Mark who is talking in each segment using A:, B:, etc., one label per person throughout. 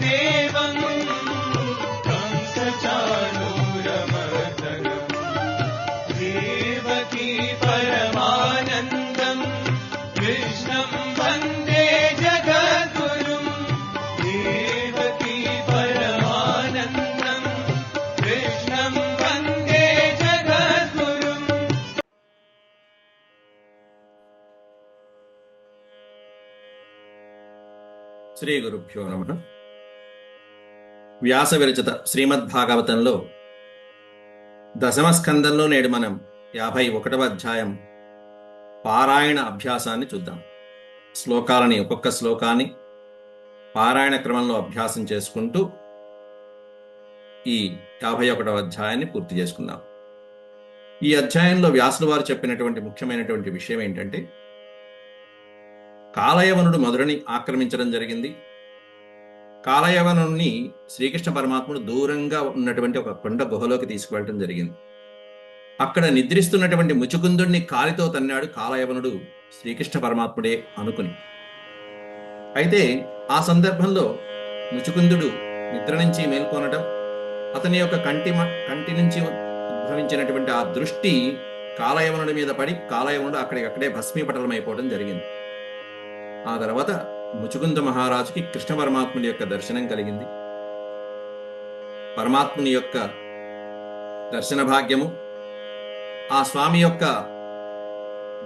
A: देवं कंसचाणूरमर्दनम् देवकी परमानन्दं कृष्णं वन्दे जगद्गुरुं देवकी परमानन्दं कृष्णं वन्दे जगद्गुरुम्.
B: శ్రీ గురుభ్యో నమః. వ్యాస విరచిత శ్రీమద్భాగవతంలో దశమ స్కందంలో నేడు మనం 51వ అధ్యాయం పారాయణ అభ్యాసాన్ని చూద్దాం. శ్లోకాలని ఒక్కొక్క శ్లోకాన్ని పారాయణ క్రమంలో అభ్యాసం చేసుకుంటూ ఈ 51వ అధ్యాయాన్ని పూర్తి చేసుకుందాం. ఈ అధ్యాయంలో వ్యాసుల వారు చెప్పినటువంటి ముఖ్యమైనటువంటి విషయం ఏంటంటే, కాలయవనుడు మధురని ఆక్రమించడం జరిగింది. కాలయవనుని శ్రీకృష్ణ పరమాత్ముడు దూరంగా ఉన్నటువంటి ఒక కొండ గుహలోకి తీసుకువెళ్ళడం జరిగింది. అక్కడ నిద్రిస్తున్నటువంటి ముచుకుందుడిని కాలితో తన్నాడు కాలయవనుడు శ్రీకృష్ణ పరమాత్ముడే అనుకుని. అయితే ఆ సందర్భంలో ముచుకుందుడు నిద్ర నుంచి మేల్కొనడం, అతని యొక్క కంటి నుంచి ఉద్భవించినటువంటి ఆ దృష్టి కాలయవనుడి మీద పడి కాలయవనుడు అక్కడే భస్మీపటలం అయిపోవడం జరిగింది. ఆ తర్వాత ముచుకుంద మహారాజుకి కృష్ణ పరమాత్ముని యొక్క దర్శనం కలిగింది. పరమాత్ముని యొక్క దర్శన భాగ్యము, ఆ స్వామి యొక్క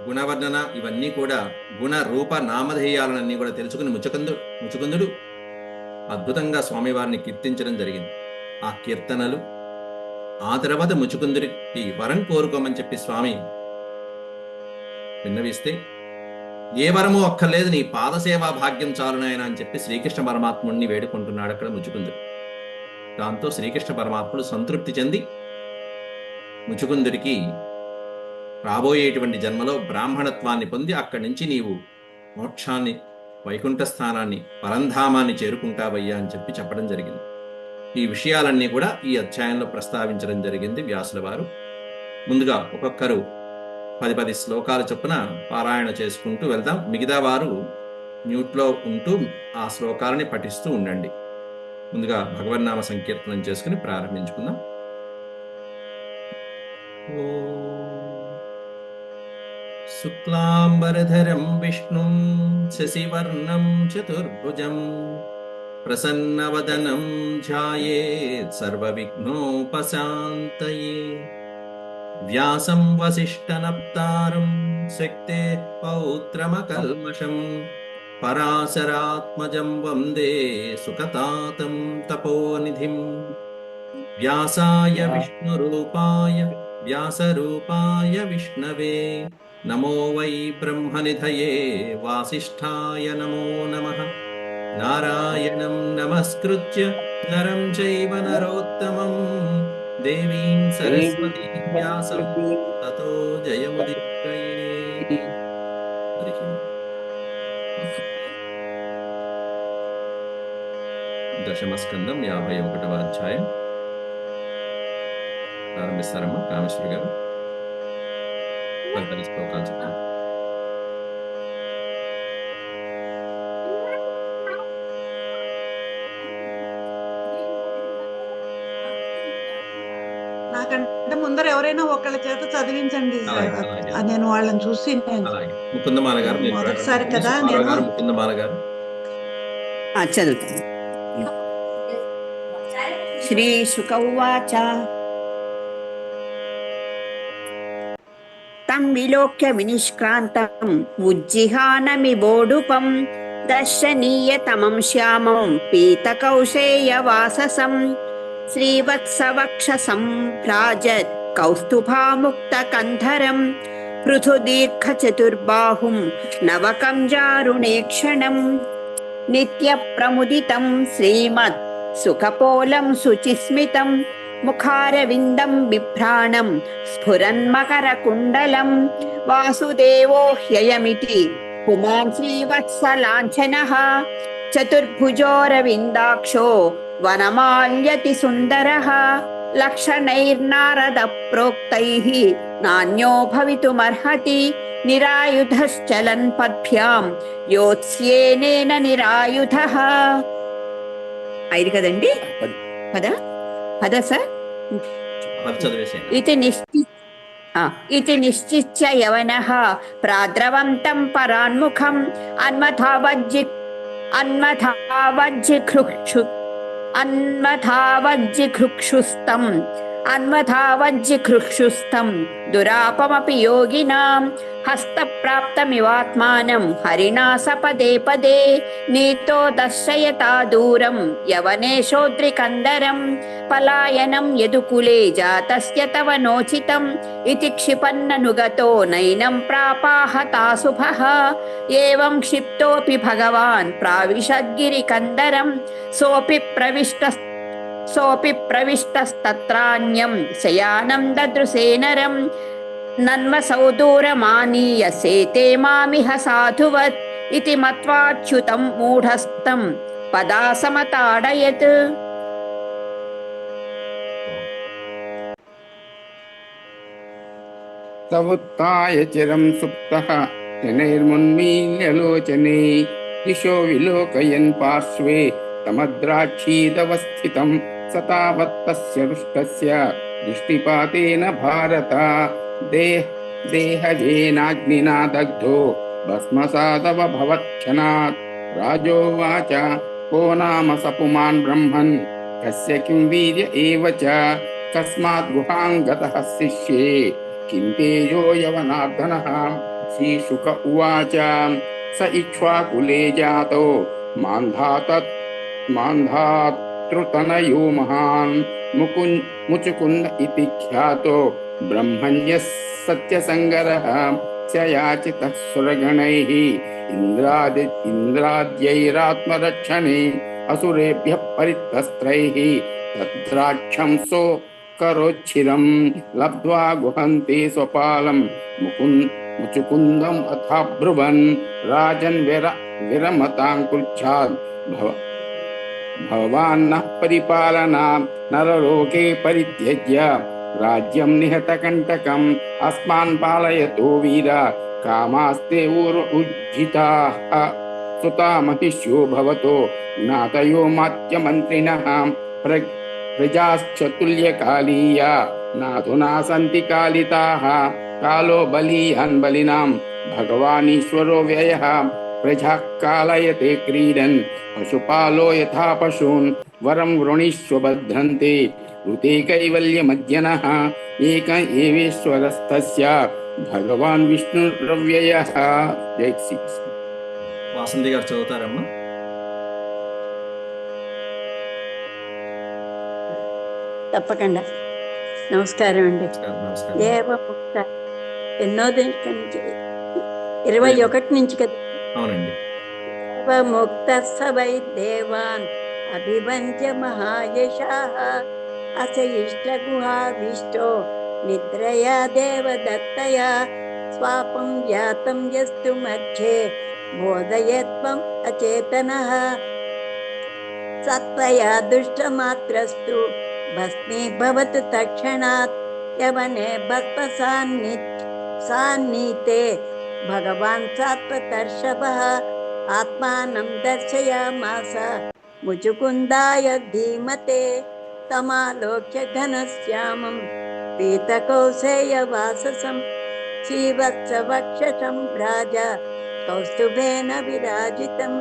B: గుణవర్ణన, ఇవన్నీ కూడా గుణ రూప నామధేయాలన్నీ కూడా తెలుసుకుని ముచుకుందుడు అద్భుతంగా స్వామివారిని కీర్తించడం జరిగింది. ఆ కీర్తనలు, ఆ తర్వాత ముచుకుందుడికి వరం కోరుకోమని చెప్పి స్వామి విన్నవిస్తే, ఏ వరము అక్కర్లేదు, నీ పాదసేవా భాగ్యం చాలునాయన అని చెప్పి శ్రీకృష్ణ పరమాత్ముడిని వేడుకుంటున్నాడు అక్కడ ముచుకుందుడు. దాంతో శ్రీకృష్ణ పరమాత్ముడు సంతృప్తి చెంది ముచుకుందుడికి రాబోయేటువంటి జన్మలో బ్రాహ్మణత్వాన్ని పొంది అక్కడి నుంచి నీవు మోక్షాన్ని, వైకుంఠ స్థానాన్ని, పరంధామాన్ని చేరుకుంటావయ్యా అని చెప్పి చెప్పడం జరిగింది. ఈ విషయాలన్నీ కూడా ఈ అధ్యాయంలో ప్రస్తావించడం జరిగింది వ్యాసుల వారు. ముందుగా ఒక్కొక్కరు 10 శ్లోకాల చొప్పున పారాయణ చేసుకుంటూ వెళ్దాం. మిగతా వారు మ్యూట్లో ఉంటూ ఆ శ్లోకాలని పఠిస్తూ ఉండండి. ముందుగా భగవన్నామ సంకీర్తనం చేసుకుని ప్రారంభించుకుందాం. శుక్లాంబరధరం విష్ణుం శశివర్ణం చతుర్భుజం ప్రసన్నవదనం ధ్యాయేత్ సర్వవిఘ్నోపశాంతయే. వ్యాసం వసిష్ఠనప్తారం శక్తేః పౌత్రమకల్మషం పరాశరాత్మజం వందే సుఖతాతం తపోనిధిం. వ్యాసాయ విష్ణురూపాయ వ్యాసరూపాయ విష్ణవే నమో వై బ్రహ్మనిధయే వాసిష్ఠాయ నమో నమః. నారాయణం నమస్కృత్య నరం చైవ నరోత్తమం దేవీం సరస్వతీం వ్యాసం తతో జయముదీరయే. దశమ స్కందం 51వ అధ్యాయం ప్రారంభిస్తారమ్మా కామేశ్వరి గారు. 10 శ్లోకాలు చెప్తాను.
C: నాకంటే ముందర ఎవరైనా ఒకళ్ళ చేత చదివించండి. నేను వాళ్ళని చూసి
B: ముకుందమాల గారు
C: మొదటిసారి కదా
B: ముకుందమాల గారు
D: చదువుతాను. శ్రీ శుక ఉవాచ తం విలోక్య వినిష్క్రాంతం ఉజ్జిహానమిబోడుపం దర్శనీయతమం శ్యామం పీతకౌశేయవాససం శ్రీవత్సవక్షసం భ్రాజత్ కౌస్తుభాముక్తకంధరం పృథుదీర్ఘచతుర్బాహుం నవకంజారుణేక్షణం నిత్యప్రముదితం శ్రీమత్ సుఖపోలం శుచిస్మితం ముఖారవిందం బిభ్రాణం స్ఫురన్మకరకుండలం వాసుదేవో హ్యయమితి పుమాన్ శ్రీవత్సలాంఛనః చతుర్భుజోరవిందాక్షో వనమాల్యతి సుందరః లక్షణైర్నారద ప్రోక్తైః నాన్యో భవితుమర్హతి నిరాయుధశ్చలన్ పద్భ్యాం యోత్స్యేనేన నిరాయుధః. ఐదు కదండి, పద పద సార్.
B: అది చదివేసేయండి.
D: इति निश्चित्य यवनः प्राद्रवन्तं परान्मुखम् अन्वधावज्जिघृक्षुस्तं दुरापमपि योगिनां हस्तप्राप्तमिवात्मानं हरिणा सपदे पदे नीतो दर्शयता दूरं यवनेशोद्रिकन्दरं पलायनं यदुकुले जातस्य तव नोचितम् इति क्षिपन्ननुगतो नैनं प्रापाहताशुभः एवं क्षिप्तोऽपि भगवान् प्राविशद्गिरिकन्दरं सोऽपि प्रविष्टस्तत्रान्यं शयानं ददृशे नरं नन्मसौ दूरमानीय सेते मामिह साधुवत् इति मत्वाच्युतं मूढस्तं पदासमताडयत्.
E: तवुत्थाय चिरं सुप्तः शनैर्मुन्मील्यलोचने दिशो विलोकयन् पार्श्वे तमद्राक्षीदवस्थितं स तावत्तस्य रुष्टस्य दृष्टिपातेन भारत देहजेनाग्निना दग्धो भस्मसादवभवत्क्षणात् राजोवाच को नाम स पुमान् ब्रह्मन् कस्य किं वीर्य एव च कस्मात् गुहां गतः शिष्ये किं तेजो यवनार्दनः. श्रीशुक उवाच स इक्ष्वाकुले जातो मान्धातृतनयो महान् मुचुकुन्द इति ख्यातो ब्रह्मण्यः सत्यसङ्गरः स याचितः सुरगणैः इन्द्राद्यैरात्मरक्षणे असुरेभ्यः परितस्त्रैः तद्राक्षंसो करोच्छिरं लब्ध्वा गुहन्ते स्वपालं मुचुकुन्दम् अथाब्रुवन् राजन् विरमतां कुर्च्छात् भवान्नः परिपालना नरलोके परित्यज्य राज्यं निहतकण्टकम् अस्मान् पालयतो वीरा कामास्ते उज्जिताः सुता महिष्यो भवतो ज्ञातयो मात्यमन्त्रिणः प्रजाश्च तुल्यकालीया नाधुना सन्ति कालिताः कालो बलीयान् बलिनां भगवानीश्वरो व्ययः प्रजा कालयते क्रीडन् पशुपालो यथा पशून् वरं वृणीष्व भद्रन्ते ऋते कैवल्यमद्यनः एक एवेश्वरस्तस्य भगवान् विष्णुरव्ययः. जय श्री कृष्ण.
B: వాసంతి గారు చదువుతారమ్మా.
F: తప్పకుండా. నమస్కారం అండి.
B: నమస్కారం.
F: దేవముక్త ఎన్నో దగ్గర నుంచి 21 నుంచి కదా.
B: అవునండి.
F: దేవముక్త సవై దేవాన్ అభివంద్య మహాయశాః అసయిష్ట గుహావిష్టో నిద్రయా దేవదత్తయా స్వాపం యాతం యస్తు మధ్యే బోధయత్వం అచేతనః సత్వయా దుష్టమాత్రస్తు భస్మీ భవతు తక్షణాత్ యవనే భస్మసాన్నితే భగవాన్ సాత్వతర్షభః ఆత్మానం దర్శయామాస ముచుకుందాయ ధీమతే తమాలోక్య ఘనశ్యామం పీతకౌసేయవాససం శ్రీవత్సవక్షసం భ్రాజ కౌస్తుభేన విరాజితం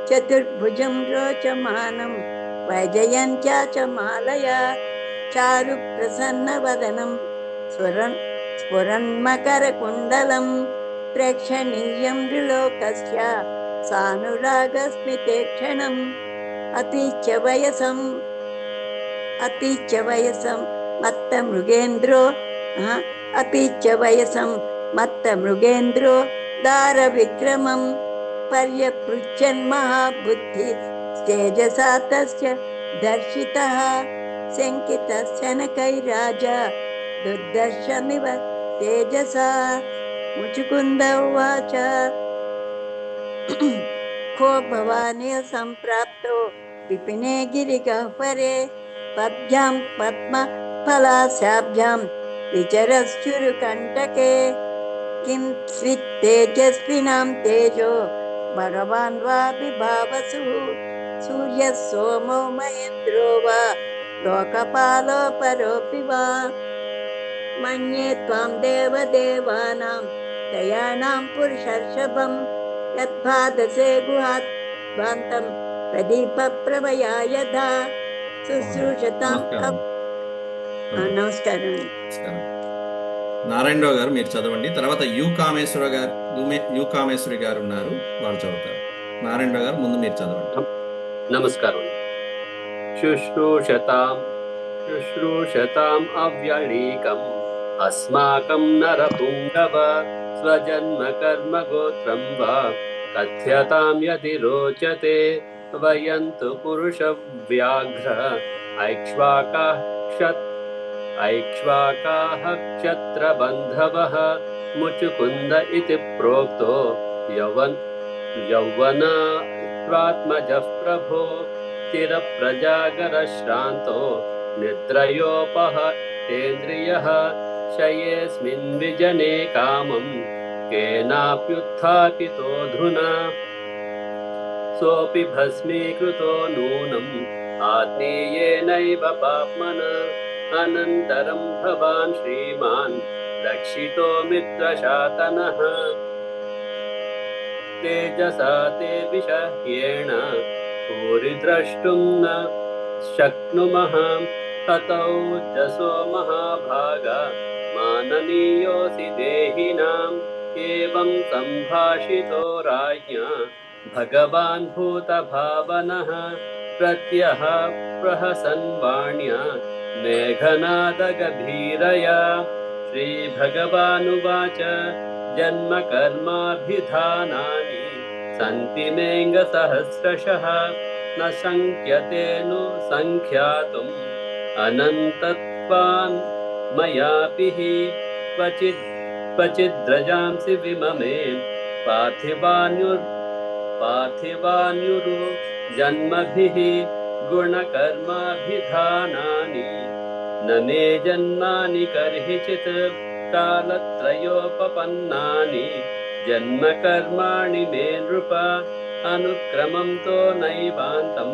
F: చతుర్భుజం రోచమానం వైజయంత్యాచమాలయా చారు ప్రసన్నవదనం స్ఫురన్మకరకుండలం ప్రేక్షణీయం నృలోకస్య సానురాగస్మితే క్షణం అతిచ వయసం మత్త మృగేంద్రో దార విక్రమం పర్యపృచ్ఛన్ మహాబుద్ధి తేజసా తస్య దర్శితః శంకితః శనకైరాజా దుర్దర్శమివ తేజసా. ముచుకుంద ఉవాచ ఖో భవాని సంప్రాప్తో విపినే గిరిగహ్వరే పద్భ్యాం పద్మ ఫలాశాభ్యాం విచరశ్చురు కంటకే కిం స్విత్ తేజస్వినాం తేజో भगवान् वा विभावसु सूर्यः सोमो महेन्द्रो वा लोकपालो परोऽपि वा मन्ये त्वां देवदेवानां त्रयाणां पुरुषर्षभं यद्भादसे गुहाद्वान्तं प्रदीपप्रभया यथा శుశ్రూషతాం. నమస్కారం.
B: నారాయణరావు గారు మీరు చదవండి. తర్వాత యు కామేశ్వరి గారు ఉన్నారు, వారు చదువుతారు. నారాయణరావు గారు ముందు మీరు చదవండి.
G: నమస్కారం. శుశ్రూషతాం అవ్యళీకం అస్మాకం నరపుంగవ స్వజన్మ కర్మ గోత్రం వా కథ్యతాం యది రోచతే వయంతు పురుష వ్యాఘ్ర ఐక్ష్వాకాః క్షత్రబంధవః ముచుకుంద ఇతి ప్రోక్తో యౌవనాత్మజః ప్రభో స్థిరప్రజాగరశ్రాంతో నిద్రయోపహతేంద్రియః శయేస్మిన్ విజనే కామం కేనాప్యుత్థాపితోऽధునా सोऽपि भस्मीकृतो नूनम् आत्मीयेनैव पाप्मना अनन्तरं भवान् श्रीमान् रक्षितो मित्रशातनः तेजसा ते विषह्येण भूरिद्रष्टुं न शक्नुमः ततौ जसो महाभागा माननीयोऽसि देहिनाम् एवं सम्भाषितो राज्ञा भगवान् भूतभावनः प्रत्यह प्रहसन् वाण्या मेघनादगभीरया श्रीभगवानुवाच जन्म कर्माभिधानानि सन्ति मेऽङ्गसहस्रशः न शक्यते नु सङ्ख्यातुम् अनन्तत्वान् मयापि हि क्वचिद्रजांसि विममे पार्थिवान्युरु जन्मभिः गुणकर्माभिधानानि न मे जन्मानि कर्हिचित् कालत्रयोपपन्नानि जन्मकर्माणि मे नृप अनुक्रमं तो नैवान्तं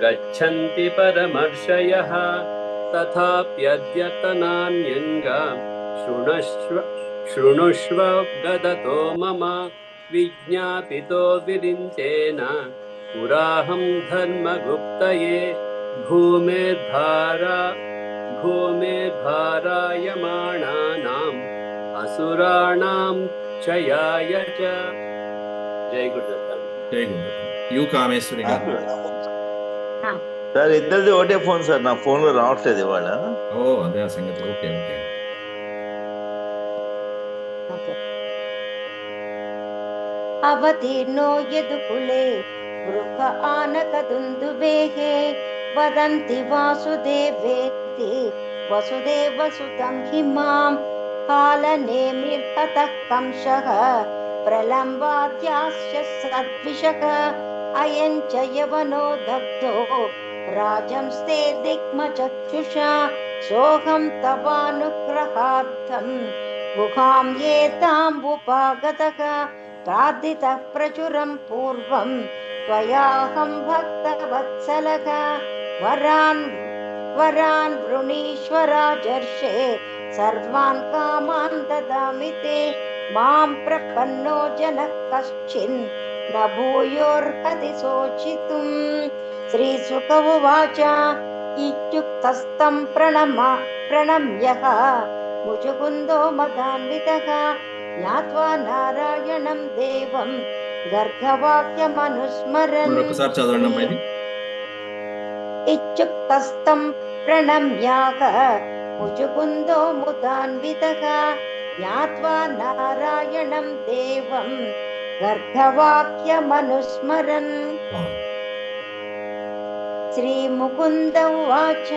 G: गच्छन्ति परमर्षयः तथाप्यद्यतनान्यङ्गा शृणुष्व गदतो मम विज्ञापितो विरिञ्चेन पुराहं धर्मगुप्तये भूमेर्भारायमाणानाम् असुराणां क्षयाय च. जय गुरुदत्त.
B: జై గురు. యు కామేశ్వరి గారు.
H: సార్ ఇద్దరిది ఒకటే ఫోన్ సార్, నా ఫోన్ లో రావట్లేదు ఇవాళ.
B: ఓ అదే ఆ సంగతి. Okay okay.
I: అవతీర్ణో యదుకులే వృక ఆనకదుందుభేః వదంతి వాసుదేవేతి వసుదేవసుతం హిమాం కాలనేమిర్హతః కంసః ప్రలంబాద్యాస్య సద్విషః అయం చ యవనో దగ్ధో రాజంస్తే దిగ్మచక్షుషా సోహం తవానుగ్రహార్థం గుహాం ఏతాంబుపాగతః ప్రార్థితః ప్రచురం పూర్వం త్వయాహం భక్తవత్సలః వరాన్ వృణీశ్వరాజర్షే సర్వాన్ కామాన్ దదామి తే మాం ప్రపన్నో జనః కశ్చిన్ న భూయోర్హతి శోచితుం. శ్రీశుక ఉవాచ ఇత్యుక్తస్తం ప్రణమ్యః ముచుకుందో మదాన్వితః జ్ఞాత్వా నారాయణం దేవం గర్గవాక్యమనుస్మరన్.
B: మరొకసారి చదవండి అమ్మా ఇది.
I: ఇత్యుక్తస్తం ప్రణమ్యాః ముచుకుందో ముదాన్వితః జ్ఞాత్వా నారాయణం దేవం గర్గవాక్యమనుస్మరన్. శ్రీముకుంద ఉవాచ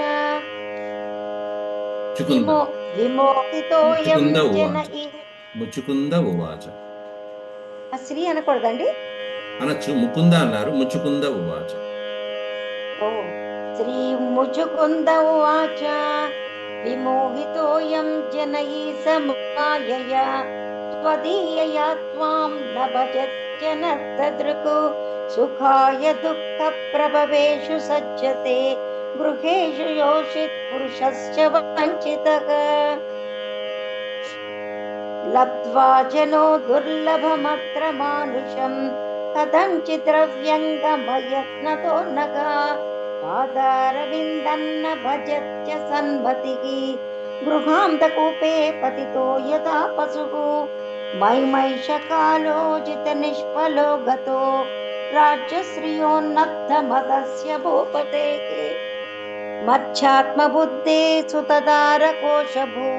I: విమోహితోయం జన
B: ముచుకుంద ఉవాచ.
I: శ్రీ అనకూడదండి,
B: అనొచ్చు. ముకుంద అన్నారు, ముచుకుంద ఉవాచ.
I: ఓ శ్రీ ముచుకుంద ఉవాచ విమోహితోయం జనై సమాయయ త్వదీయయా త్వాం న భజత్ नर्तदृक् सुखाय दुःखप्रभवेषु सज्जते गृहेषु योषित् पुरुषश्च वञ्चितः लब्ध्वा जनो दुर्लभमत्र मानुषम् कथञ्चित् द्रव्यङ्गमयत्नतो नगा पादारविन्दन्न भजत्य सन्मतिः गृहान्तकूपे पतितो यथा पशुः मैमैषकालोजितनिष्फलो गतो राज्यश्रियोन्नद्धमदस्य भूपतेः मच्छात्मबुद्धे सुतदारकोशभू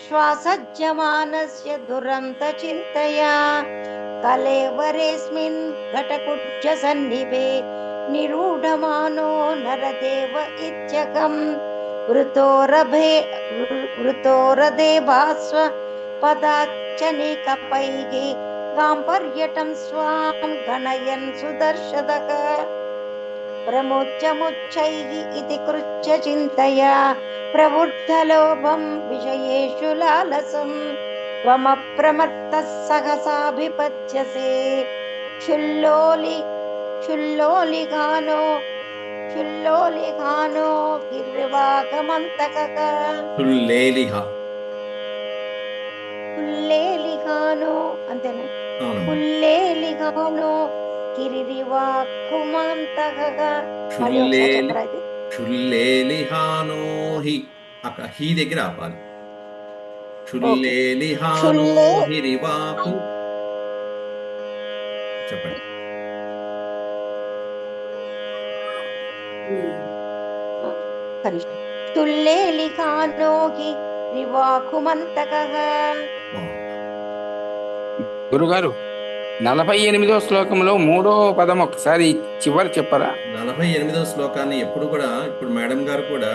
I: श्वासज्यमानस्य दुरन्तचिन्तया कलेवरेऽस्मिन् घटकुब्जसन्निभे निरूढमानो नरदेव इत्यकम् वृतोरधे भास्व पदाच्चनिकपैः गाम्पर्यटं स्वां गणयन् सुदर्शदः प्रमुच्यमुच्चैः इति कृच्च चिन्तया प्रवृद्धलोभं विषयेषु लालसं त्वमप्रमत्तः सहसाभिपद्यसे क्षुल्लोलिघानो गिर्वागमन्तकः కుల్లేలిగానో అంతేనా కుల్లేలిగానో గిరిరివాక్కుమంతకగా మళ్ళీ ఒకసారి చెప్పరా ఇది
B: క్షుల్లేలిహానో హి అక్కడ హి దగ్గర ఆపాలి క్షుల్లేలిహానో హిరివాకు చెప్పండి
I: క్షుల్లేలిగానో గిరివాక్కుమంతకగా
E: గురుగారు 48వ శ్లోకంలో 3వ పదం ఒకసారి చివరి చెప్పరా?
B: 48వ శ్లోకాన్ని ఎప్పుడు కూడా ఇప్పుడు మేడం గారు కూడా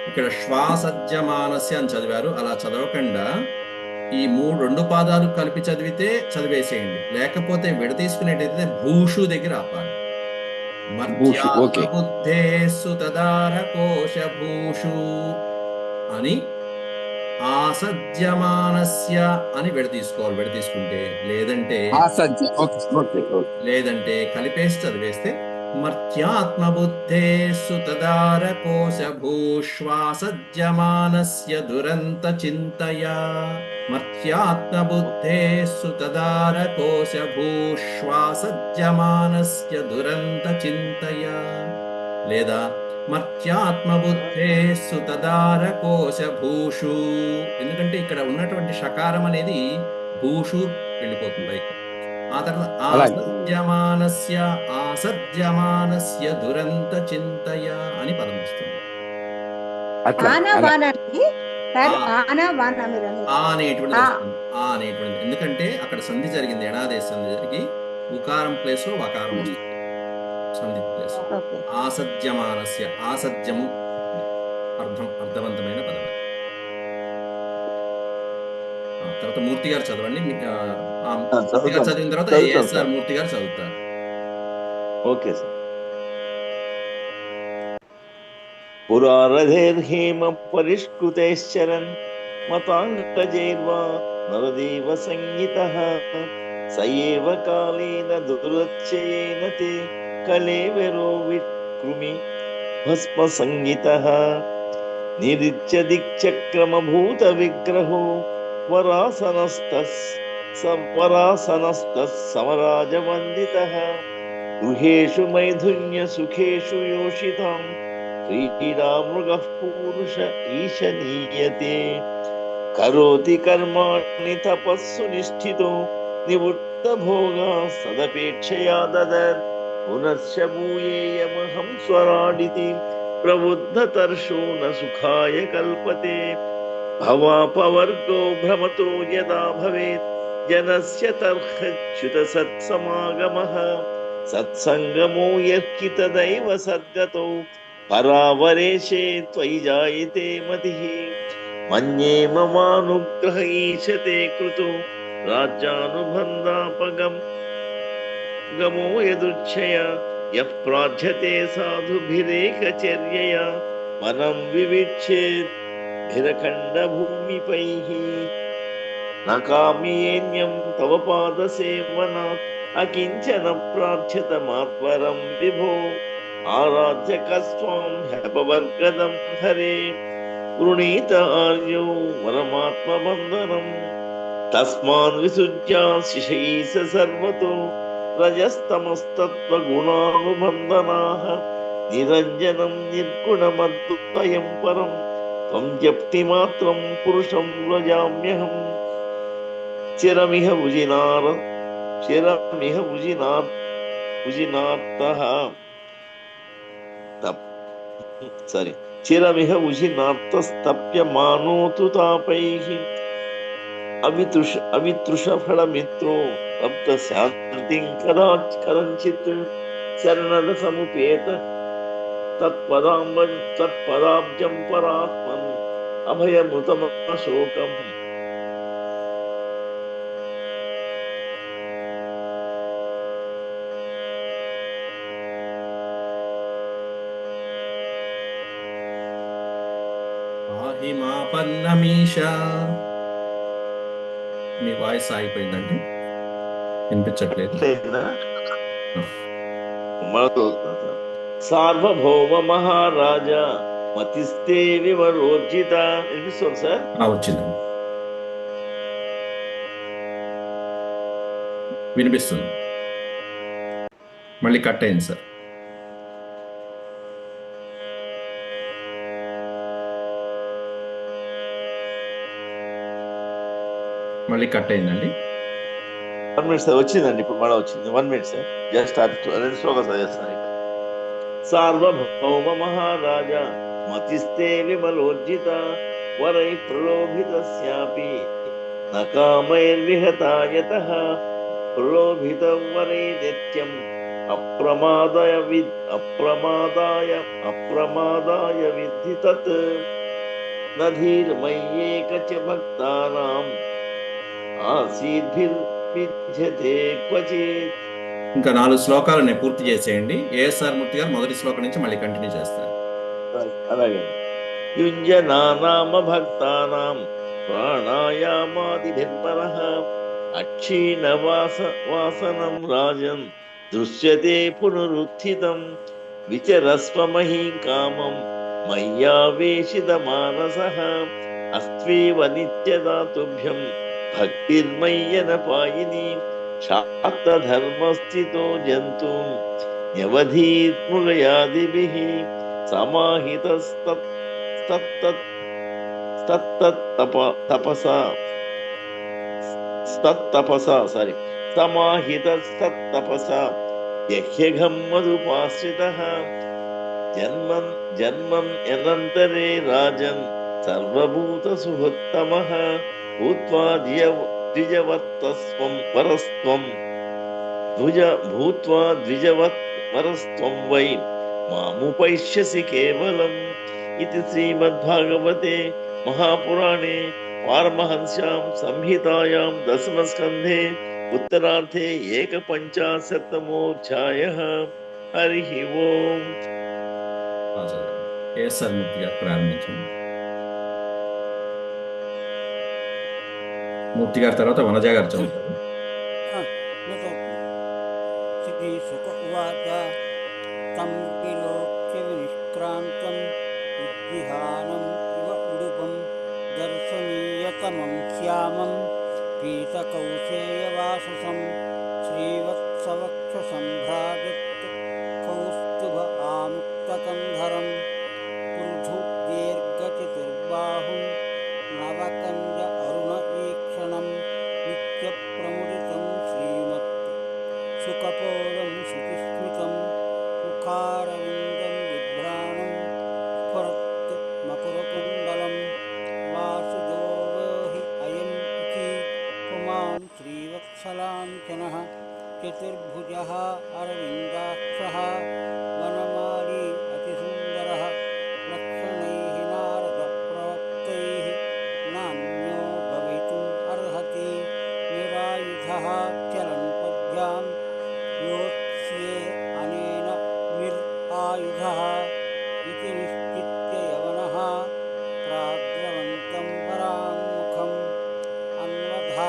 B: ఇక్కడ శ్వాసజ్యమానస్య అని చదివారు. అలా చదవకుండా ఈ 2 పాదాలు కలిపి చదివితే చదివేసేయండి, లేకపోతే విడతీసుకునేటైతే భూషు దగ్గర ఆపాలి. మర్త్యాబుద్ధేస్సు తదారకోశ భూషు అని ఆసజ్యమానస్య అని విడతీసుకోవాలి. విడతీసుకుంటే లేదంటే కలిపేసి చదివేస్తే మర్త్యాత్మబుద్ధేస్సు తదారకోశ భూష్వాసజ్యమానస్య దురంత చింతయా మర్త్యాత్మబుద్ధేస్సు తదారకోశ భూష్వాసజ్యమానస్య దురంత చింతయా లేదా మర్త్యాత్మబుద్ధేస్సు తదారకోశ భూషు. ఎందుకంటే ఇక్కడ ఉన్నటువంటి షకారం అనేది భూషు వెళ్ళిపోతుంది. ఆ తర్వాత ఆసజ్యమానస్య దురంత చింతయ అని పదం వస్తుంది. అనేటువంటిది ఎందుకంటే అక్కడ సంధి జరిగింది, ఎడాదేశ సంధి జరిగి ఉకారం ప్లేస్ లో వకారం వస్తుంది. సంధి ప్లేస్ ఆసజ్యమానస్య ఆసజ్యము అర్థవంతమైన పదం. తర్వాత మూర్తి గారు చదవండి. చదివిన తర్వాత ఏఎస్ఆర్ మూర్తి గారు చదువుతారు.
H: Okay sir. పురారధేర్హేమ పరిష్కృతైశ్చరన్ మతాంగజైర్వా నరదేవ సంగీతః సయేవ కాలేన దురత్యయేన తే కలేవరో వికృమి భస్మ సంగీతః నిరిచ్య దిక్చక్రమభూత విగ్రహో వరాసనస్తస్ సమరాజవందితః గృహేషు మైథున్య సుఖేషు యోషితాం క్రీడామృగః పూరుష ఈశనీయతే కరోతి కర్మాణి తపస్సు నిష్ఠితో నివృత్త భోగా సదపేక్షయా దదత్ పునశ్చ భూయేయమహం స్వరాడితి ప్రబుద్ధతర్షో న సుఖాయ కల్పతే భవాపవర్గో భ్రమతో యదా భవేత్ జనస్య తర్హచ్యుత సత్సమాగమః సత్సంగమో యః తదైవ సద్గతో పరావరేషే త్వయి జాయతే మతిః మన్యే మమానుగ్రహ ఈశతే కృతో రాజ్యానుబంధాపగం గమో యదుచ్ఛయ యః ప్రార్థ్యతే సాధుభిరేకచర్యయా మనం వివిచ్చేత్ భిరఖండ భూమిపైః. न काम्येन्यं तव पादसेवनात् अकिञ्चन प्रार्थ्यतमात्वरं विभो आराध्यकस्त्वां ह्यपवर्गदं हरे गृणीत आर्यो वरमात्मबन्धनम् तस्मान् विसृज्या शिशैः सर्वतो रजस्तमस्तत्त्वगुणानुबन्धनाः निरञ्जनं निर्गुणमद्वयं परं त्वं जप्तिमात्रं पुरुषं व्रजाम्यहम् चिरमिह उजिनार्तः चिरमिह उजिनार्तस्तप्यमानोऽतु तापैः अवितृषफलमित्रो लब्धशान्तिं कदाचित् शरणरसमुपेत तत्पदाब्जं परात्मन् अभयमृतमशोकम्
B: పాహి మాపన్నమీషా. మీ వాయిస్ ఆగిపోయిందండి, వినిపించట్లేదు.
H: సార్వభౌమ మహారాజా మతిస్తే వివరోర్జిత. వినిపిస్తుంది సార్?
B: వచ్చిందండి, వినిపిస్తుంది. మళ్ళీ కట్ అయింది సార్. మళ్ళీ కట్ అయిందండి.
H: 1 minute సార్. వచ్చిందండి, ఇప్పుడు మళ్ళీ వచ్చింది. 1 minute సార్. జస్ట్ రెండు శ్లోకాలు చేస్తాను. సార్వభౌమ మహారాజా మతిస్తే విమలోర్జిత వరై ప్రలోభితస్యాపి న కామైర్విహతాయతః ప్రలోభితం వరై నిత్యం అప్రమాదాయ విద్ధి తత్ నధీర్మయ్యేక చ భక్తానాం ఆసీద్భిర్విద్యతే క్వచిత్.
B: ఇంకా 4 శ్లోకాలు నేను పూర్తి చేసేయండి. ఏఎస్ఆర్ మూర్తి గారు మొదటి శ్లోకం నుంచి మళ్ళీ కంటిన్యూ చేస్తారు.
H: అలాగే. యుంజనానామ భక్తానాం ప్రాణాయామాదిభిర్పరః అక్షీణ వాసనం రాజన్ దృశ్యతే పునరుత్థితం విచరస్వమహీం కామం మయ్యావేశిత మానసః అస్త్వేవ నిత్యదా తుభ్యం భక్తిర్మయ్యన పాయిని శాక్తధర్మస్థితో జంతుం న్యవధీర్మృగయాదిభిః సమాహితస్తపసా యహ్యఘం మధుపాశ్రితః జన్మన్ అనంతరే రాజన్ సర్వభూత సుహృత్తమః భూత్వా ద్విజవత్స్వం వై మాముపైష్యసి కేవలం. ఇది శ్రీమద్భాగవతే మహాపురాణే పారమహంస్యాం సంహితాయాం దశమస్కంధే ఉత్తరార్థే 150తమోऽధ్యాయः. హరి ఓం.
B: ఏఎస్ఆర్ మూర్తి గారు ప్రారంభించండి. మూర్తి గారి తర్వాత వనజ గారు చదువుతారు.
J: శ్రీ శుక ఉవాచ తం విలోక్య వినిష్క్రాంతం విద్విహానం ఇవ ఉడుపం దర్శనీయతమం శ్యామం పీతకౌశేయవాససం శ్రీవత్సవక్షసంభ్రాజత్ కౌస్తుభ ఆముక్తకంధరం పృథు దీర్ఘచతుర్బాహుం నవకంజ అరుణ ఈక్షణం నిత్యప్రముదితం శ్రీమత్ సుకపోలం శుచిస్మితం ముఖారవిందం బిభ్రాణం స్ఫురత్ మకురకుండలం వాసుదేవోహి అయం ఇతి పుమాన్ శ్రీవత్సలాంఛనః చతుర్భుజः అరవిందాక్షः వనమాలి అతిసుందరः లక్షణైః నారద ప్రోక్తైః నాన్యో భవితుం అర్హతి నిరాయుధः చలన్ పద్భ్యాం యోత్స్యే అనేన నిరాయుధः ఇతి నిశ్చిత్య యవనः ప్రాగ్రవంతం పరాముఖం అన్వధ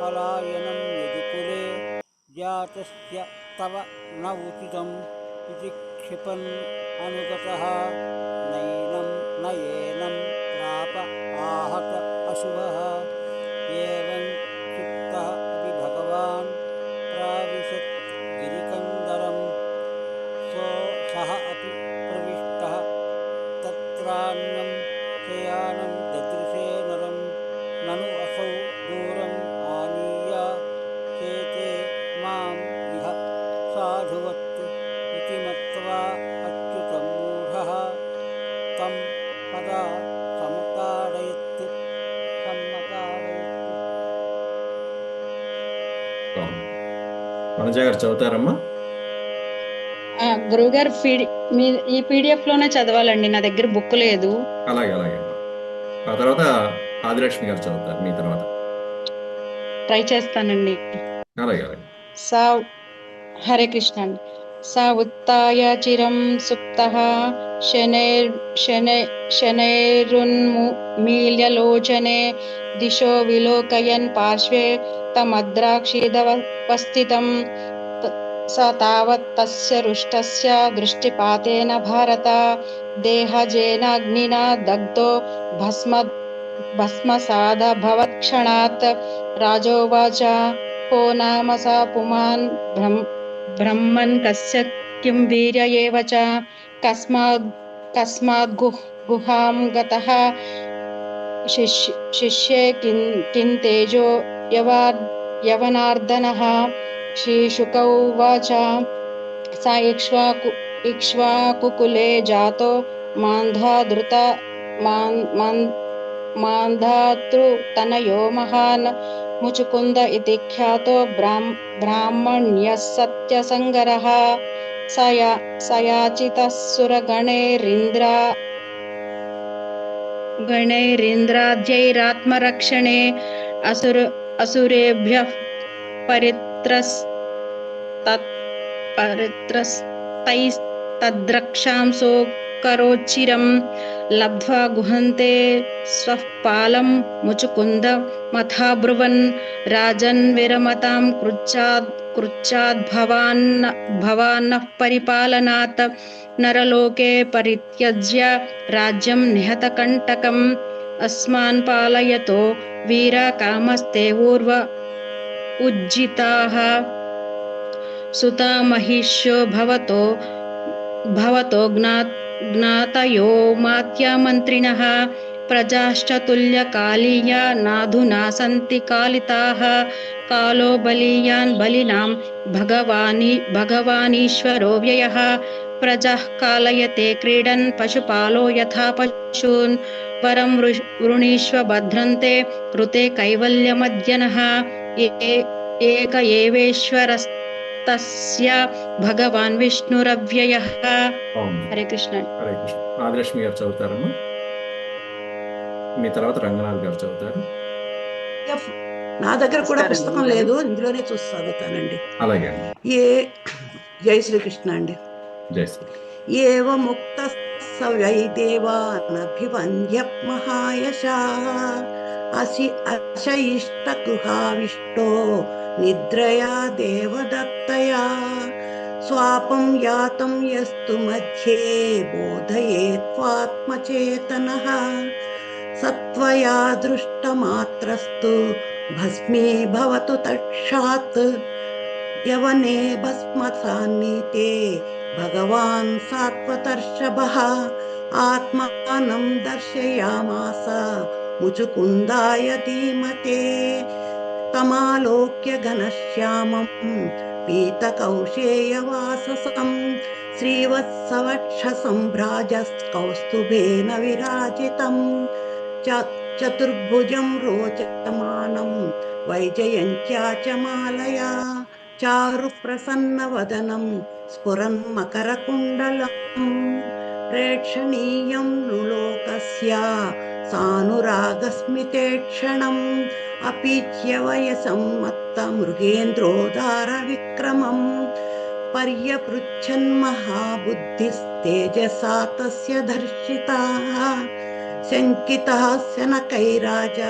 J: पलायनं यदि कुले जातस्य तव न उचितम् इति क्षिपन् अनुगतः नयेनं प्राप आहत अशुभः एवं क्षिप्तः अपि भगवान् प्राविशत् गिरिकन्दरं सः अपि प्रविष्टः तत्रान्यं शयानं ददृशे नरं ननु असौ दूरम् आनीय चेते माम् इह साधुवत् इति मत्वा अच्युतं मूढः तं पदा समताडयत्
B: వనజ గారు చదువుతారమ్మా?
K: గురువుగారు ఈ పీడిఎఫ్ లోనే చదవాలండి, నా దగ్గర బుక్ లేదు.
B: అలాగే అలాగే. ఆ తర్వాత ఆదిలక్ష్మి గారు చదువుతారు మీ తర్వాత.
K: ట్రై చేస్తానండి.
B: అలాగే అలాగే.
K: సా హరే కృష్ణ అండి. సా ఉత్తాయ చిరం సుప్తః శనైరున్మీల్యలోచనే దిశో విలోకయన్ పార్శ్వే తమద్రాక్షీదవస్థితం స తావత్ తస్య రుష్టస్య దృష్టిపాతేన భారత దేహజేనాగ్నినా దగ్ధో భస్మసాదభవత్క్షణాత్ రాజోవాచ కో నామ సా పుమాన్ బ్రహ్మన్ కస్య కిం వీర్య ఏవ చ కస్మాద్ గుహాం గతః శిష్యే కిం తేజో యవనార్దనః శ్రీశుక ఉవాచ స ఇక్ష్వాకుకులే జాతో మాంధాతృతనయో మహాన్ ముచుకుంద ఇతి ఖ్యాతో బ్రాహ్మణ్యः సత్యసంగరः సయాచితः సురగణైరింద్రాద్యైరాత్మరక్షణే అసురేభ్యః పరిత్రస్తైస్తద్రక్షాంసో కరోచ్చిరం లబ్ధ్వా గుహంతే స్వః పాలం ముచుకుంద మథాబ్రువన్ రాజన్ విరమతాం కృచ్చాద్ భవాన్నః పరిపాలనాత్ నరలోకే పరిత్యజ్య రాజ్యం నిహతకంటకం అస్మాన్ పాలయతో వీరా కామస్తే ఊర్వ ఉజ్జితాః సుతా మహిష్యో భవతో జ్ఞాతయో మాత్యమంత్రిణః ప్రజాశ్చ తుల్యకాలీయ నాధునా సంతి కాలితాః కాలో బలీయాన్ బలినాం భగవానీశ్వరో వ్యయః ప్రజః కాలయతే క్రీడన్ పశుపాలో యథా పశూన్ వరం వృణీష్వ భద్రంతే కృతే కైవల్యమద్యనః ఏక ఏవేశ్వరస్తస్య భగవాన్ విష్ణురవ్యయః. హరే కృష్ణ.
B: హరే కృష్ణ. ఆదిలక్ష్మి గారు చదువుతారమ్మా, మీ తర్వాత రంగనాథ్ గారు చదువుతారు.
C: నా దగ్గర కూడా పుస్తకం లేదు, ఇందులోనే చూసి చదువుతానండి.
B: అలాగే.
C: జై శ్రీకృష్ణ అండి.
B: జై శ్రీ.
C: ఏవ ముక్త సవై దేవానభివంద్య మహాయశాః అశయిష్ట గృహావిష్టో నిద్రయా దేవదత్తయా స్వాపం యాతం యస్తు మధ్యే బోధయేత్వాత్మచేతనః సత్వయా దృష్టమాత్రస్తు భస్మీ భవతు తక్షాత్ యవనే భస్మసాన్నితే భగవాన్ సాత్వతర్షభః ఆత్మానం దర్శయామాస ముచుకుందాయ ధీమతే తమాలోక్య ఘనశ్యామం పీతకౌశేయవాససం శ్రీవత్సవక్షసంభ్రాజకౌస్తుభేన విరాజితం చతుర్భుజం రోచమానం వైజయంత్యాచమాలయా చారు ప్రసన్నవదనం స్ఫురన్ మకరకుండలం ప్రేక్షణీయం నృలోకస్య సానురాగస్మితేక్షణం అపీచ్య వయసం మత్త మృగేంద్రోదార విక్రమం పర్యపృచ్ఛన్ మహాబుద్ధిస్తేజసా తస్య దర్శితాః శంకితః శనకైరాజ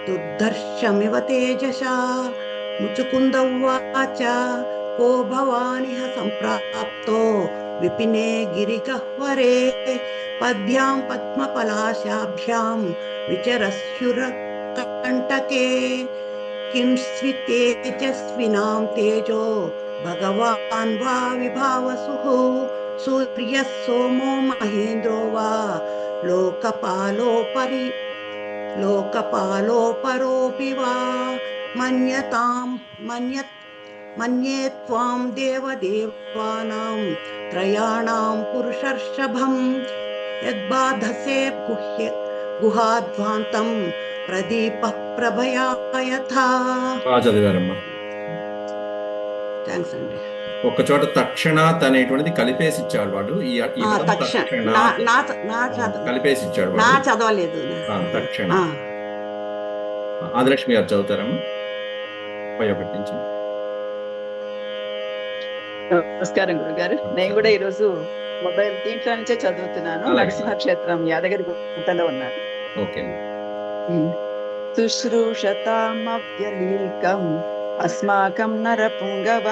C: दुर्धर्षमिव तेजसा मुचुकुन्द उवाच को भवानिह सम्प्राप्तो विपिने गिरिगह्वरे पद्भ्यां पद्मपलाशाभ्यां विचरस्युरकण्टके किं स्वितेजस्विनां तेजो भगवान् वा विभावसुः सूर्यः सोमो महेन्द्रो वा लोकपालोपरोऽपि वा मन्ये त्वां देवदेवानां त्रयाणां पुरुषर्षभं यद्बाधसे गुहाध्वान्तं ప్రదీపః ప్రభయా యథా.
B: చదివారమ్మా.
C: థ్యాంక్స్ అండి.
B: ఒక్క చోట తక్షణాత్ అనేటువంటిది కలిపేసి ఇచ్చాడు వాడు. కలిపేసి ఇచ్చాడు
C: నా చదవలేదు.
B: తక్షణ. ఆదిలక్ష్మి గారు చదువుతారమ్మా. 31 నుంచి.
L: నమస్కారం గురుగారు. నేను కూడా ఈరోజు మొబైల్ దీంట్లో నుంచే చదువుతున్నాను. నరసింహక్షేత్రం యాదగిరి గుట్టలో ఉన్నాను.
B: ఓకే.
L: శుశ్రూషతామవ్యలీకం అస్మాకం నరపుంగవ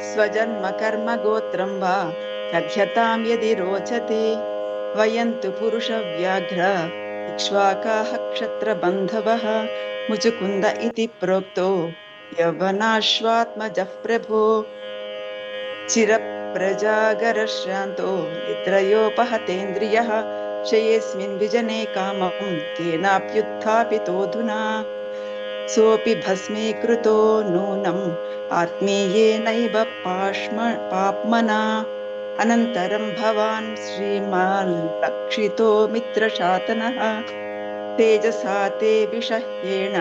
L: స్వజన్మ కర్మ గోత్రం వా కథ్యతాం యది రోచతే వయంతు పురుష వ్యాఘ్ర ఇక్ష్వాకాః క్షత్రబంధవః ముచుకుంద ఇతి ప్రోక్తో యవ్వనాశ్వాత్మజః ప్రభో చిరప్రజాగరశ్రాంతో నిద్రయోపహతేంద్రియః శయేస్మిన్ విజనే కామం కేనాప్యుత్థాపితోऽధునా సోऽపి భస్మీకృతో నూనం ఆత్మీయేనైవ పాప్మనా అనంతరం భవాన్ శ్రీమాన్ లక్షితో మిత్రశాతనః తేజసా తే విషహ్యేణ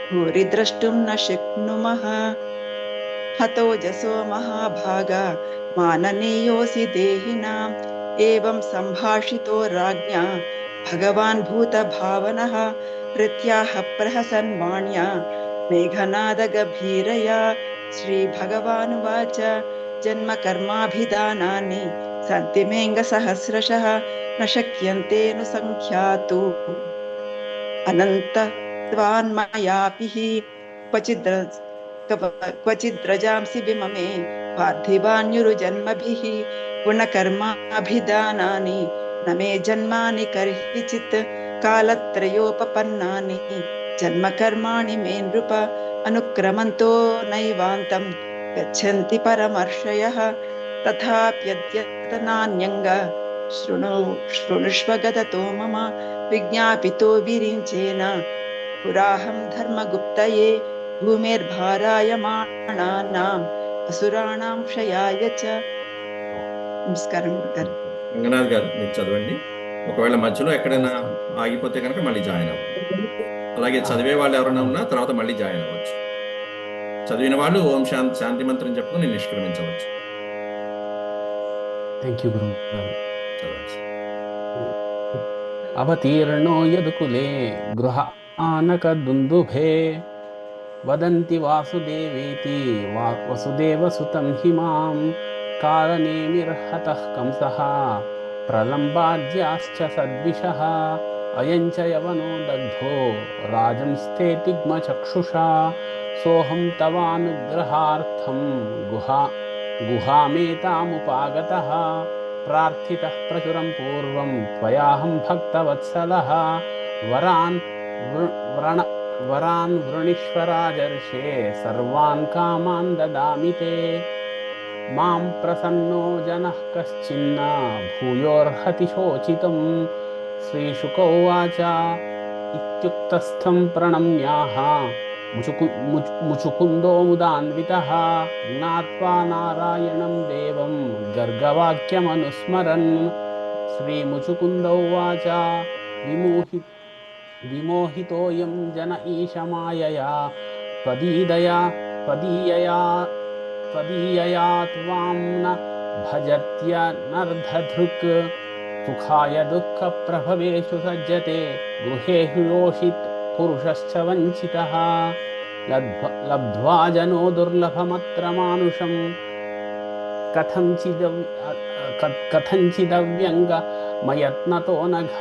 L: భూరి ద్రష్టుం న శక్నుమః హతోజసో మహాభాగా మాననీయోసి దేహినాం ఏవం సంభాషితో రాజ్ఞా భగవాన్ భూత భావనః ప్రత్యాహ ప్రహసన్ వాణ్యా మేఘనాద గభీరయా శ్రీ భగవానువాచ జన్మ కర్మాభిధానాని సంతి మేంగ సహస్రశః న శక్యంతే ను సంఖ్యాతు అనంత త్వాన్మయాపి క్వచిద్రజాంసి విమమే పార్థివాన్యురుజన్మభిః గుణకర్మాభిధానాని నమే జన్మాని కర్హిచిత్ కాలత్రయోపపన్నాని జన్మకర్మాణి మే నృప అనుక్రమంతో నైవాంతం గచ్చంతి పరమర్షయః తథాప్యద్యతనాన్యంగ శృణుష్వ గదతో మమ విజ్ఞాపితో విరించేన పురాహం ధర్మగుప్తయే భూమిర్భారాయమాణానాం అసురాణాం క్షయాయ చ. నమస్కారం గారు.
B: రంగనాథ్ గారు మీరు చదవండి. ఒకవేళ మధ్యలో ఎక్కడైనా ఆగిపోతే కనుక మళ్ళీ జాయిన్ అవ్వచ్చు. అలాగే చదివే వాళ్ళు ఎవరైనా ఉన్నా తర్వాత మళ్ళీ జాయిన్ అవ్వచ్చు. చదివిన వాళ్ళు ఓం శాంతి మంత్రం చెప్పుకుని నిష్క్రమించవచ్చు.
M: థ్యాంక్ యూ గురు. అవతీర్ణో యదుకులే గృహ ఆనక దుందుభే వదంతి వాసుదేవేతి వసుదేవసుతం హిమాం కాలనేమిర్హతః కంసః ప్రలంబాద్యాశ్చ సద్విషః అయం చ యవనో దగ్ధో రాజంస్థేతిగ్మచక్షుషా సోహం తవానుగ్రహార్థం గుహామేతాముపాగతః ప్రార్థితః ప్రచురం పూర్వం త్వయాహం భక్తవత్సలః వరాన్ వృణీశ్వరాజర్షే సర్వాన్ కామాన్ దదామి తే మాం ప్రసన్నో జనః కశ్చిన్న భూయోర్హతి శోచితం. శ్రీశుక ఉవాచ ఇత్యుక్తస్థం ప్రణమ్యాః ముచుకుందో ముదాన్వితః జ్ఞాత్వా నారాయణం దేవం గర్గవాక్యమనుస్మరన్. శ్రీముచుకుంద ఉవాచ విమోహితోయం జన ఈశమాయయా త్వదీయయా త్వాం న భజత్యనర్ధధృక్ సుఖాయ దుఃఖ ప్రభవేషు సజ్జతే గృహేషు యోషిత్ పురుషశ్చ వంచితః లబ్ధ్వా జనో దుర్లభమత్ర మానుషం కథంచిదవ్యంగ మయత్నతో నఘ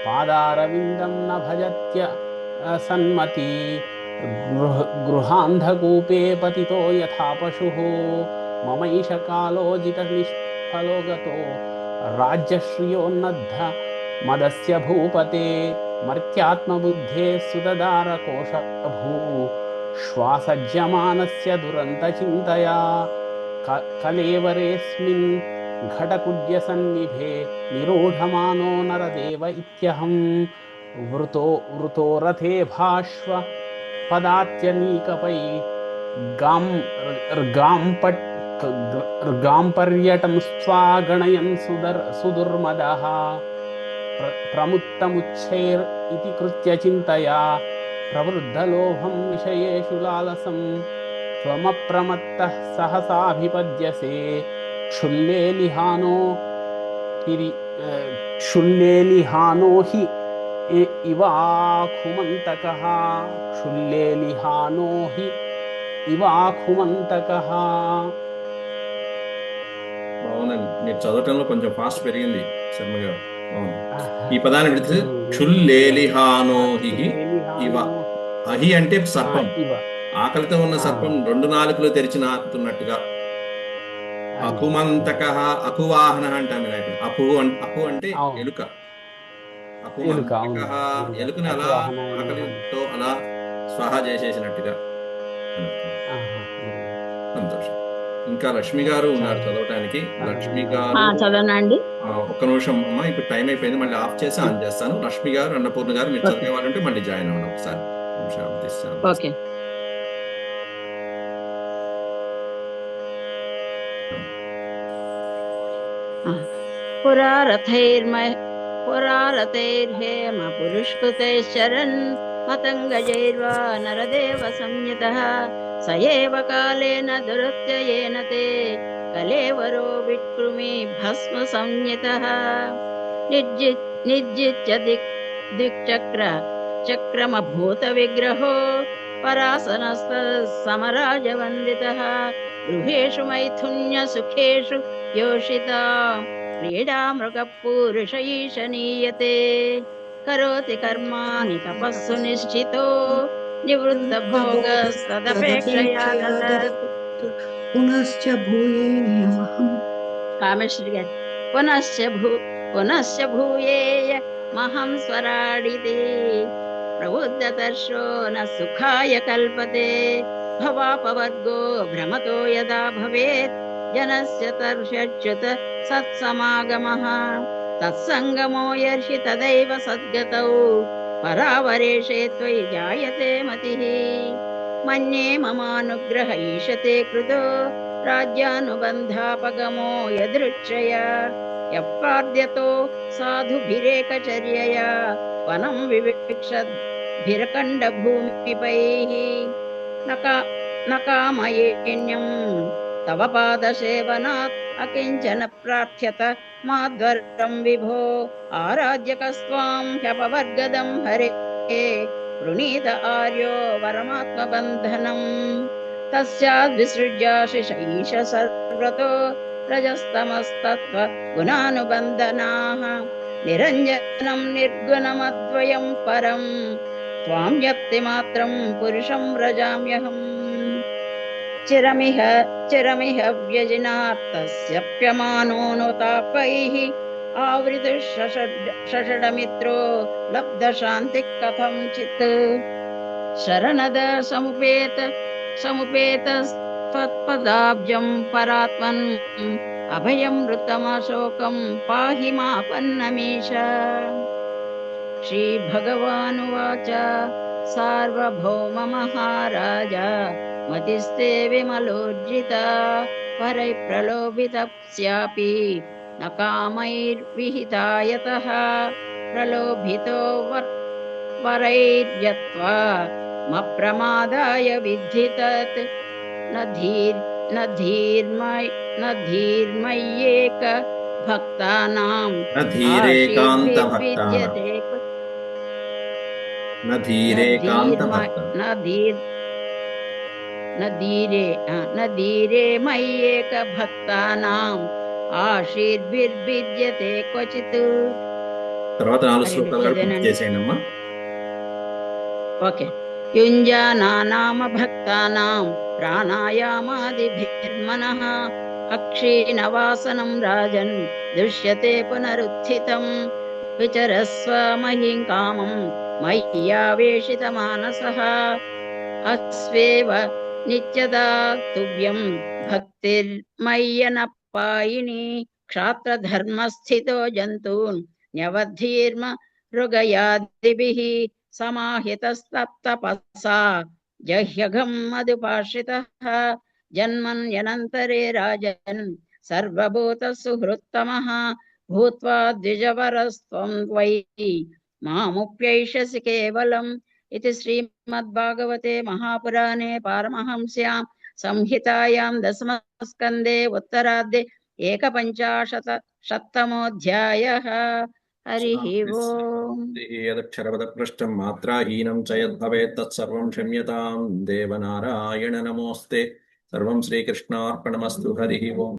M: పాదారవిందం న భజత్య सन्मती गृहान्धकूपे पतितो यथा पशुः ममैष कालोजितनिष्फलो गतो राज्यश्रियोन्नद्ध मदस्य भूपते मर्त्यात्मबुद्धे सुददारकोशभू श्वासज्यमानस्य दुरन्तचिन्तया कलेवरेऽस्मिन् घटकुड्यसन्निभे निरूढमानो नरदेव इत्यहं वृतो रथे भाष्व पदात्यनीकपै गां स्वागणयन् सुदुर्मदः प्रमुत्तमुच्छैर् इति कृत्य चिन्तया प्रवृद्धलोभं विषयेषु लालसं त्वमप्रमत्तः सहसाभिपद्यसे क्षुल्लेलिहानो हि इवाखुमन्तकः क्षुल्लेलिहानो हि ఇవాఖుమంతకః.
B: అవునండి, మీరు చదవటంలో కొంచెం ఫాస్ట్ పెరిగింది శర్మ గారు. అవును, ఈ పదాన్ని విడితే క్షుల్లేలిహానోహి ఇవ. అహి అంటే సర్పం, ఆకలితో ఉన్న సర్పం రెండు నాలుకలు తెరిచి నాకుతున్నట్టుగా. అకుమంతకః, అకువాహన అంటాం ఇక్కడ. అకు అంటే ఎలుక. అకుమంతకః, ఎలుకని అలా ఆకలితో అలా స్వాహా చేసేసినట్టుగా. సంతోషం. ఇంకా లక్ష్మి గారు ఉన్నారు చదవటానికి. లక్ష్మి గారు
F: చదవనండి.
B: ఒక్క నిమిషం అమ్మా, ఇప్పుడు టైం అయిపోయింది, మళ్ళీ ఆఫ్ చేసి ఆన్ చేస్తాను. లక్ష్మి గారు, అన్నపూర్ణ గారు మీరు చదివేవాళ్ళంటే మళ్ళీ జాయిన్ అవ్వండి ఒకసారి.
F: ఓకే. పురారథైర్హేమ పురుష్కృతైశ్చరన్ मतङ्गजैर्वा नरदेव संयुतः स एव कालेन दुरत्ययेन ते कलेवरो विक्रुमि भस्म संयुतः निर्जित्य दिक्चक्रमभूतविग्रहो परासनस्तः समराजवन्दितः गृहेषु मैथुन्यसुखेषु योषिता क्रीडामृगपूरुषैषनीयते करोति कर्माणि तपस्सु निश्चितो निवृत्त भोगस्तदपेक्षया
C: पुनश्च भूयेयमहं
F: कामेश्वरी गाరు पुनश्च भूयेय महं स्वराडिते प्रबुद्धतर्षो न सुखाय कल्पते भवापवर्गो भ्रमतो यदा भवेत् जनस्य तर्ष्यच्युत सत्समागमः तत्संगमो यर्षि तदैव सद्गतौ परावरेशे त्वयि जायते मतिः मन्ये ममानुग्रह ईशते कृतो राज्यानुबन्धापगमो यदृच्छया यप्पाद्यतो साधुभिरेकचर्यया वनं विविक्षद्भिरखण्डभूमिपैः न कामयेन्यं तव पादसेवनात् अकिञ्चन प्रार्थ्यत माध्वर्यं विभो आराध्यकस्त्वां ह्यपवर्गदं हरे वृणीत आर्यो वरमात्मबन्धनम् तस्याद्विसृज्याशिष सर्वतो रजस्तमस्तत्त्व गुणानुबन्धनाः निरञ्जनं निर्गुणमद्वयं परं त्वां यत्तिमात्रं पुरुषं व्रजाम्यहम् चिरमिह व्यजनात्तस्यप्यमानोऽनुतापैः आवृतः षषडमित्रो लब्धशान्तिः कथञ्चित् शरणद समुपेतस्त्वत्पदाब्जं परात्मन् अभयं मृतमशोकं पाहि मापन्नमीश श्रीभगवानुवाच सार्वभौम महाराज मतिस्ते विमलोर्जिता परैः प्रलोभितस्यापि न कामैर्विहितायतः प्रलोभितो वरैर्यत्वा मप्रमादाय विद्धि तत् न धीर्मय्येक भक्तानां न धीरे मय्येक भक्तानाम् आशीर्भिर्भिद्यते क्वचित्.
B: తర్వాత 4 శ్లోకాలు పూర్తి చేసేయండి అమ్మా.
F: ఓకే. యుञ्जानानाम भक्तानां प्राणायामादिभिर्मनः अक्षीणवासनं राजन् दृश्यते पुनरुत्थितं विचरस्व महीं कामं मय्यावेशितमानसः अस्वेव नित्यदा तुभ्यं भक्तिर्मय्यनपायिनी क्षात्रधर्मस्थितो जन्तून् न्यवधीर्म मृगयादिभिः समाहितस्तप्तपसा जह्यघं मधुपाश्रितः जन्मन्यनन्तरे राजन् सर्वभूतसुहृत्तमः भूत्वा द्विजवरस्त्वं वै मामुप्यैषसि केवलम् इति श्रीमद्भागवते महापुराणे पारमहंस्यां संहितायां दशमस्कन्धे उत्तरार्धे 150तमोऽध्यायः। हरिः ओम्।
B: यदक्षरपदभ्रष्टं मात्राहीनं च यद्भवेत् तत्सर्वं क्षम्यतां देवनारायण नमोऽस्ते। सर्वं श्रीकृष्णार्पणमस्तु। हरिः ओम्।